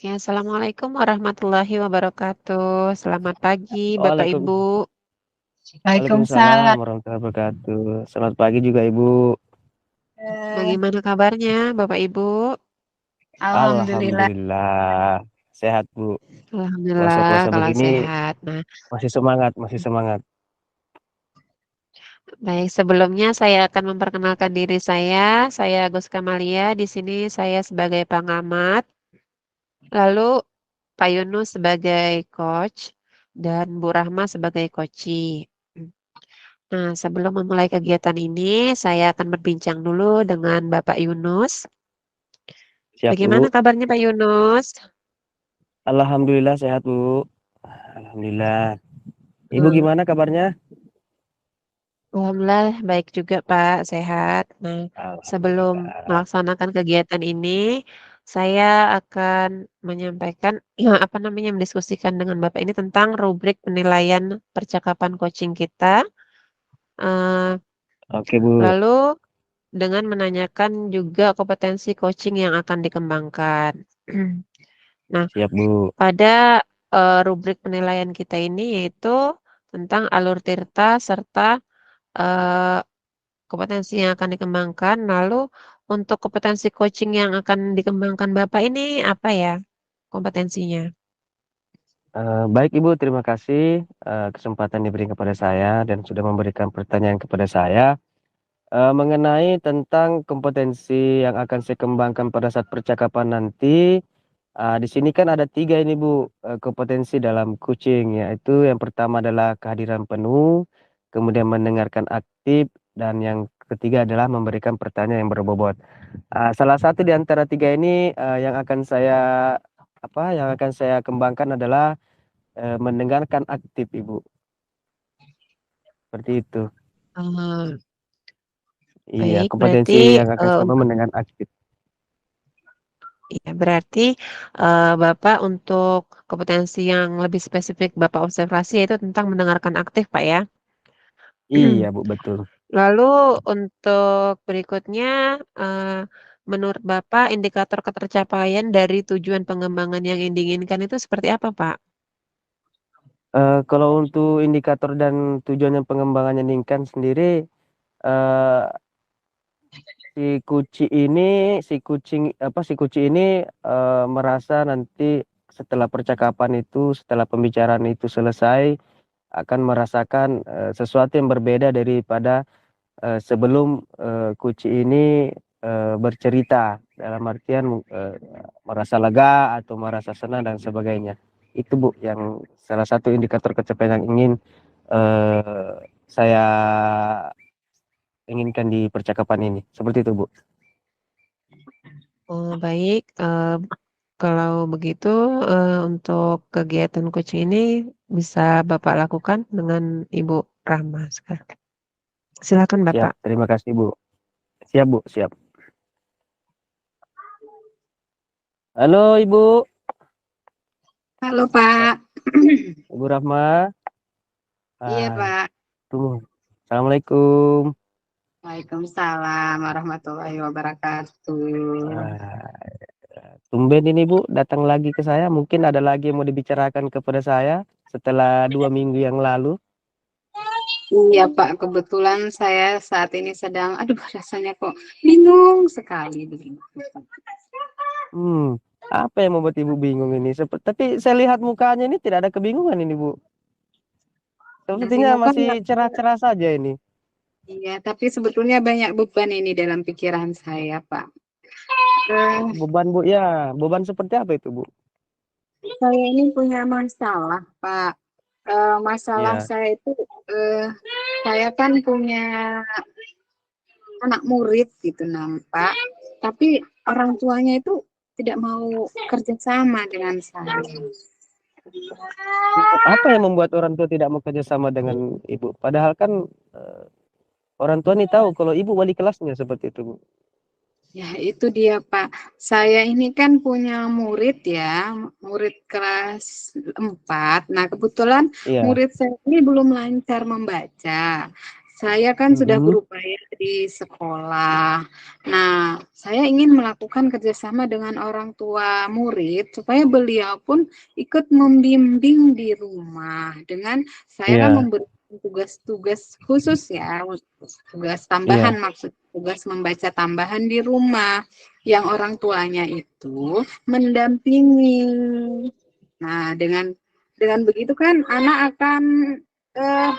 Ya, Assalamualaikum warahmatullahi wabarakatuh. Selamat pagi, Bapak Waalaikum, Ibu. Waalaikumsalam Waalaikumsalam. warahmatullahi wabarakatuh. Selamat pagi juga Ibu. Eh, Bagaimana kabarnya, Bapak Ibu? Alhamdulillah. Alhamdulillah sehat Bu. Alhamdulillah Puasa-puasa kalau begini sehat. Nah, masih semangat, masih semangat. baik sebelumnya saya akan memperkenalkan diri saya. Saya Agus Kamalia. Di sini saya sebagai pengamat, lalu Pak Yunus sebagai coach dan Bu Rahma sebagai coachee. Nah, sebelum memulai kegiatan ini, saya akan berbincang dulu dengan Bapak Yunus. Siap Bagaimana Bu. kabarnya Pak Yunus? Alhamdulillah sehat Bu. Alhamdulillah. Ibu Hmm, gimana kabarnya? Alhamdulillah baik juga Pak, sehat. Nah, sebelum Alhamdulillah. melaksanakan kegiatan ini, saya akan menyampaikan apa namanya mendiskusikan dengan Bapak ini tentang rubrik penilaian percakapan coaching kita. eh, Oke Bu. Lalu dengan menanyakan juga kompetensi coaching yang akan dikembangkan. Nah, Siap Bu. pada rubrik penilaian kita ini yaitu tentang alur tirta serta eh, kompetensi yang akan dikembangkan. Lalu untuk kompetensi coaching yang akan dikembangkan Bapak ini apa ya kompetensinya? Baik Ibu, terima kasih kesempatan diberikan kepada saya dan sudah memberikan pertanyaan kepada saya. Mengenai tentang kompetensi yang akan saya kembangkan pada saat percakapan nanti, di sini kan ada tiga ini Bu, kompetensi dalam coaching, yaitu yang pertama adalah kehadiran penuh, kemudian mendengarkan aktif, dan yang ketiga adalah memberikan pertanyaan yang berbobot. Salah satu di antara tiga ini yang akan saya kembangkan adalah mendengarkan aktif Ibu, seperti itu. Eh, Iya, Baik, kompetensi berarti yang akan saya mendengarkan aktif. ya berarti Bapak untuk kompetensi yang lebih spesifik Bapak observasi yaitu tentang mendengarkan aktif, Pak ya. Iya Bu, betul. Lalu untuk berikutnya, menurut Bapak indikator ketercapaian dari tujuan pengembangan yang diinginkan itu seperti apa, Pak? Kalau untuk indikator dan tujuan yang pengembangannya meningkat sendiri, eh, si kuci ini merasa nanti setelah percakapan itu, setelah pembicaraan itu selesai, akan merasakan sesuatu yang berbeda daripada sebelum kuci ini bercerita, dalam artian merasa lega atau merasa senang dan sebagainya. Itu Bu yang salah satu indikator kecepatan yang ingin saya inginkan di percakapan ini. Seperti itu Bu. Oh, baik, kalau begitu, untuk kegiatan coaching ini bisa Bapak lakukan dengan Ibu Rahma sekarang. Silakan Siap, Bapak. terima kasih Bu. Siap Bu, siap. Halo Ibu, Halo Pak. Ibu Rahma. Iya Ah, Pak. tunggu. Assalamualaikum. Waalaikumsalam warahmatullahi wabarakatuh. Ah, tumben ini Bu datang lagi ke saya. Mungkin ada lagi yang mau dibicarakan kepada saya setelah 2 minggu yang lalu. Iya Pak, kebetulan saya saat ini sedang, aduh rasanya kok bingung sekali begini. Hmm, apa yang membuat Ibu bingung ini? Tapi saya lihat mukanya ini tidak ada kebingungan ini Bu. Sepertinya Kebingungan masih nggak? cerah-cerah saja ini. Iya, tapi sebetulnya banyak beban ini dalam pikiran saya Pak. Eh, Beban Bu ya, beban seperti apa itu Bu? saya ini punya masalah Pak. Masalah Ya. saya itu, eh, saya kan punya anak murid gitu nampak, tapi orang tuanya itu tidak mau kerjasama dengan saya. Apa yang membuat orang tua tidak mau kerjasama dengan Ibu? Padahal kan eh, orang tua ini tahu kalau Ibu wali kelasnya seperti itu Bu. Ya itu dia Pak, saya ini kan punya murid ya, murid kelas 4. Nah kebetulan Iya. murid saya ini belum lancar membaca. saya kan sudah Mhm. berupaya di sekolah. Nah, saya ingin melakukan kerjasama dengan orang tua murid supaya beliau pun ikut membimbing di rumah. Dengan saya kan Iya, memberikan tugas-tugas khusus ya, tugas iya, tambahan maksud tugas membaca tambahan di rumah yang orang tuanya itu mendampingi. Nah, dengan begitu kan anak eh,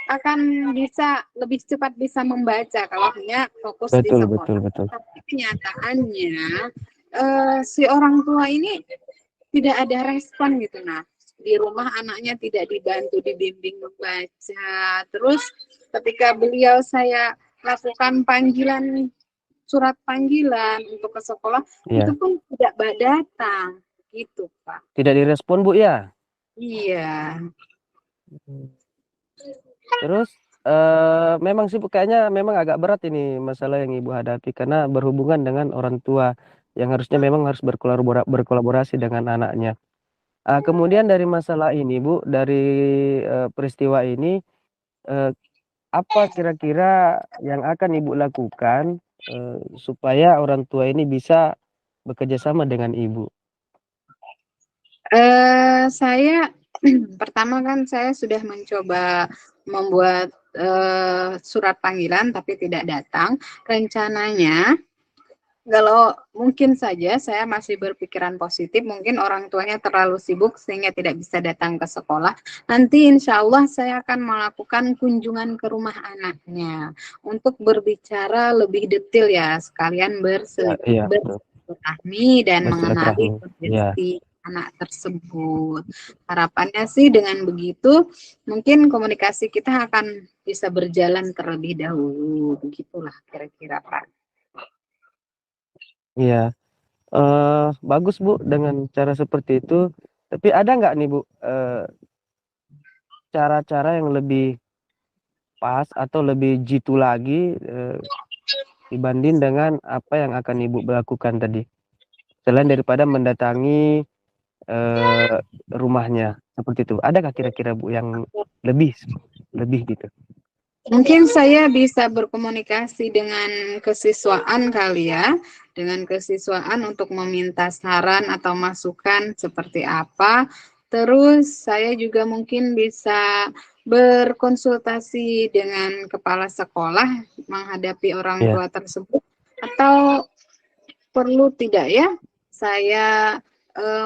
akan bisa lebih cepat bisa membaca kalau hanya fokus di betul, betul, sekolah. betul. Tapi kenyataannya si orang tua ini tidak ada respon gitu. Nah, di rumah anaknya tidak dibantu dibimbing membaca. Terus ketika beliau saya lakukan panggilan surat panggilan untuk ke sekolah itu Iya, pun tidak datang gitu, Pak. tidak direspon, Bu, ya? Iya. Mhm. Terus, memang sih, Bu, kayaknya memang agak berat ini masalah yang Ibu hadapi karena berhubungan dengan orang tua yang harusnya memang harus berkolaborasi dengan anaknya. Kemudian dari masalah ini, Bu, dari, peristiwa ini, eee, apa kira-kira yang akan Ibu lakukan, supaya orang tua ini bisa bekerja sama dengan Ibu? Saya pertama kan saya sudah mencoba membuat surat panggilan tapi tidak datang. Rencananya kalau mungkin saja saya masih berpikiran positif, mungkin orang tuanya terlalu sibuk sehingga tidak bisa datang ke sekolah. Nanti insya Allah saya akan melakukan kunjungan ke rumah anaknya untuk berbicara lebih detail ya, sekalian Iya, iya, betul, bersilaturahmi dan mengenali bersilaturahmi. Iya, potensi anak tersebut. Harapannya sih dengan begitu mungkin komunikasi kita akan bisa berjalan terlebih dahulu. Begitulah kira-kira Pak. iya. Bagus, Bu, dengan cara seperti itu. Tapi ada nggak nih, Bu, cara-cara yang lebih pas atau lebih jitu lagi, dibanding dengan apa yang akan Ibu lakukan tadi? Selain daripada mendatangi, eee, rumahnya, seperti itu. Adakah kira-kira, Bu, yang lebih lebih gitu? Mungkin saya bisa berkomunikasi dengan kesiswaan kali ya, dengan kesiswaan untuk meminta saran atau masukan seperti apa. Terus saya juga mungkin bisa berkonsultasi dengan kepala sekolah menghadapi orang Iya, tua tersebut atau perlu tidak ya saya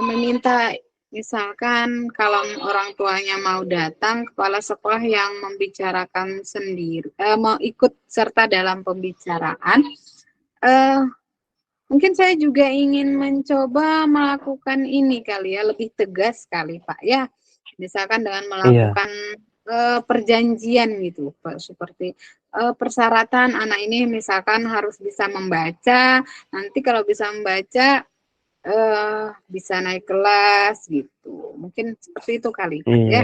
meminta misalkan kalau orang tuanya mau datang, kepala sekolah yang membicarakan sendiri, mau ikut serta dalam pembicaraan. Eh, Mungkin saya juga ingin mencoba melakukan ini kali ya, lebih tegas kali Pak ya. Misalkan dengan iya, melakukan perjanjian gitu, Pak, seperti persyaratan anak ini misalkan harus bisa membaca. Nanti kalau bisa membaca bisa naik kelas gitu. Mungkin seperti itu kali Pak ya. iya.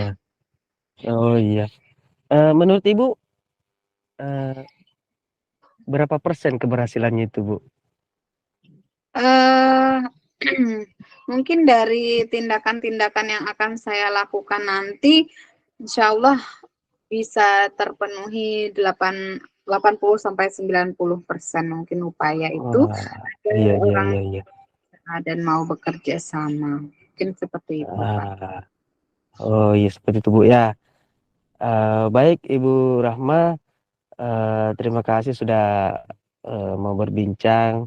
Oh, iya. Menurut Ibu, eee, berapa persen keberhasilannya itu, Bu? Eh mungkin dari tindakan-tindakan yang akan saya lakukan nanti, insya Allah bisa terpenuhi 80 sampai 90% mungkin upaya itu Wah, agar iya, iya, orang iya, iya. dan mau bekerja sama. Mungkin seperti itu, Pak. Ah, oh, iya, seperti itu, Bu, ya. Baik, Ibu Rahma, terima kasih sudah, mau berbincang,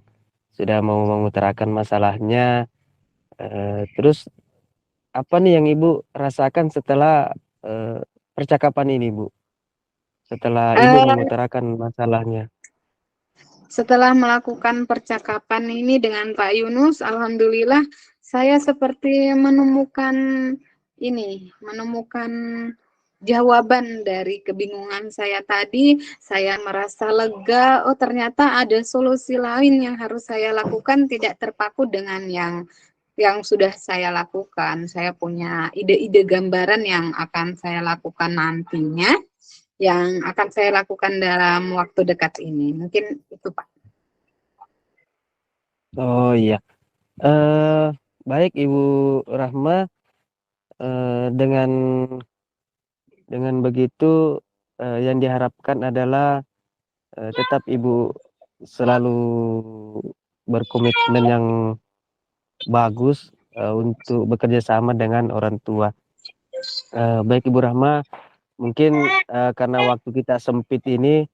sudah mau mengutarakan masalahnya. Terus apa nih yang Ibu rasakan setelah, percakapan ini, Bu? Setelah Ibu Eh, mengutarakan masalahnya? Setelah melakukan percakapan ini dengan Pak Yunus, alhamdulillah saya seperti menemukan jawaban dari kebingungan saya tadi. Saya merasa lega, oh ternyata ada solusi lain yang harus saya lakukan, tidak terpaku dengan yang sudah saya lakukan. Saya punya ide-ide gambaran yang akan saya lakukan nantinya, yang akan saya lakukan dalam waktu dekat ini. Mungkin itu, Pak. Oh, iya. Eee, Baik, Ibu Rahma, dengan begitu yang diharapkan adalah tetap Ibu selalu berkomitmen yang bagus untuk bekerja sama dengan orang tua. Baik Ibu Rahma, mungkin karena waktu kita sempit ini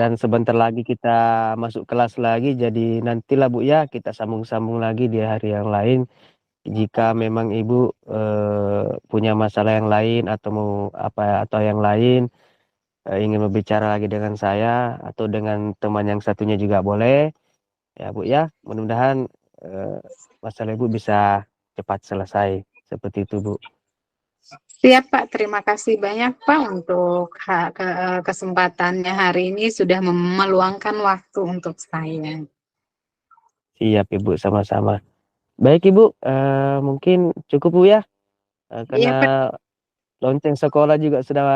dan sebentar lagi kita masuk kelas lagi, jadi nantilah Bu ya kita sambung-sambung lagi di hari yang lain. Jika memang Ibu punya masalah yang lain atau mau apa atau yang lain ingin berbicara lagi dengan saya atau dengan teman yang satunya juga boleh ya Bu ya. Mudah-mudahan masalah Ibu bisa cepat selesai seperti itu Bu. Siap Pak, terima kasih banyak Pak untuk kesempatannya hari ini sudah meluangkan waktu untuk saya. Siap Ibu, sama-sama. Baik Ibu, mungkin cukup Bu ya, Iya karena Pak, lonceng sekolah juga sudah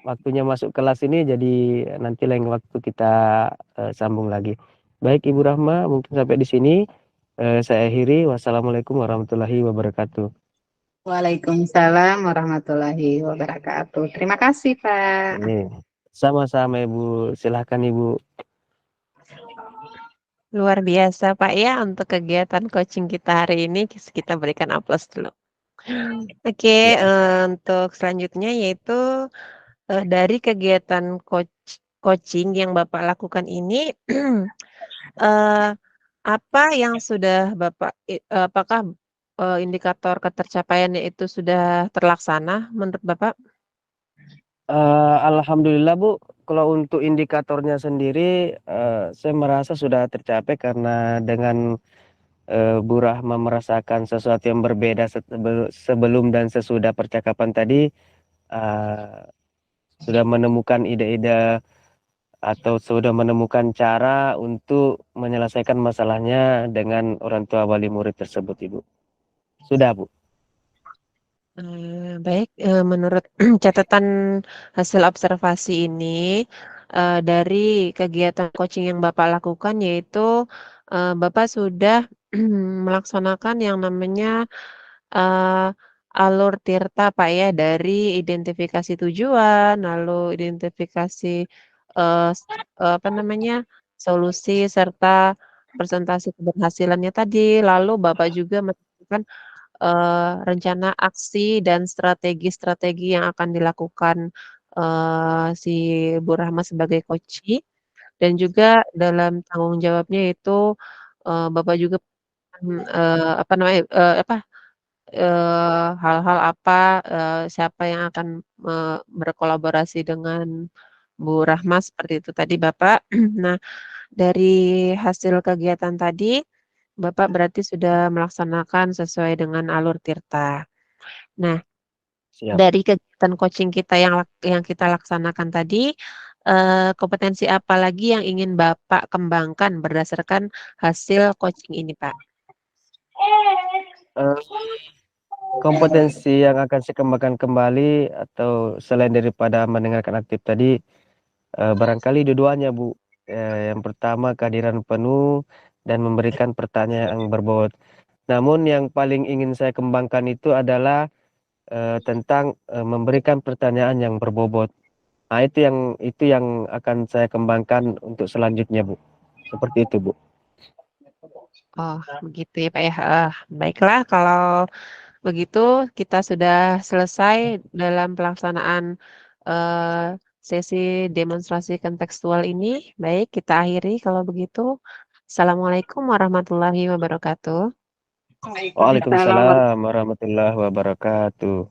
waktunya masuk kelas ini, jadi nanti lain waktu kita sambung lagi. Baik Ibu Rahma, mungkin sampai di sini saya akhiri. Wassalamualaikum warahmatullahi wabarakatuh. Waalaikumsalam warahmatullahi wabarakatuh. Terima kasih Pak. Ini sama-sama Ibu, silahkan Ibu. Luar biasa Pak ya untuk kegiatan coaching kita hari ini, kita berikan aplaus dulu. Oke, Ya. untuk selanjutnya yaitu, dari kegiatan coaching yang Bapak lakukan ini, eee, apa yang sudah Bapak apakah, indikator ketercapaiannya itu sudah terlaksana menurut Bapak? Alhamdulillah Bu, kalau untuk indikatornya sendiri, saya merasa sudah tercapai karena dengan Bu Rahma merasakan sesuatu yang berbeda sebelum dan sesudah percakapan tadi, sudah menemukan ide-ide atau sudah menemukan cara untuk menyelesaikan masalahnya dengan orang tua wali murid tersebut Ibu. Sudah Bu. Baik, menurut catatan hasil observasi ini, dari kegiatan coaching yang Bapak lakukan yaitu, Bapak sudah melaksanakan yang namanya, eee, alur tirta Pak ya, dari identifikasi tujuan, lalu identifikasi, apa namanya, solusi serta presentasi keberhasilannya tadi, lalu Bapak juga menentukan rencana aksi dan strategi-strategi yang akan dilakukan, si Bu Rahma sebagai coaching dan juga dalam tanggung jawabnya itu, Bapak juga, apa namanya, hal-hal apa, siapa yang akan berkolaborasi dengan Bu Rahma seperti itu tadi Bapak. Nah, dari hasil kegiatan tadi, Bapak berarti sudah melaksanakan sesuai dengan alur tirta. Nah, Siap. dari kegiatan coaching kita yang kita laksanakan tadi, kompetensi apa lagi yang ingin Bapak kembangkan berdasarkan hasil coaching ini, Pak? Kompetensi yang akan saya kembangkan kembali atau selain daripada mendengarkan aktif tadi, barangkali dua-duanya Bu. Yang pertama kehadiran penuh dan memberikan pertanyaan yang berbobot. Namun yang paling ingin saya kembangkan itu adalah tentang memberikan pertanyaan yang berbobot. Nah, itu yang akan saya kembangkan untuk selanjutnya Bu. Seperti itu Bu. Oh, begitu ya, Pak, ya, baiklah kalau begitu kita sudah selesai dalam pelaksanaan, sesi demonstrasi kontekstual ini. Baik, kita akhiri kalau begitu. Assalamualaikum warahmatullahi wabarakatuh. Waalaikumsalam Waalaikumsalam warahmatullahi wabarakatuh.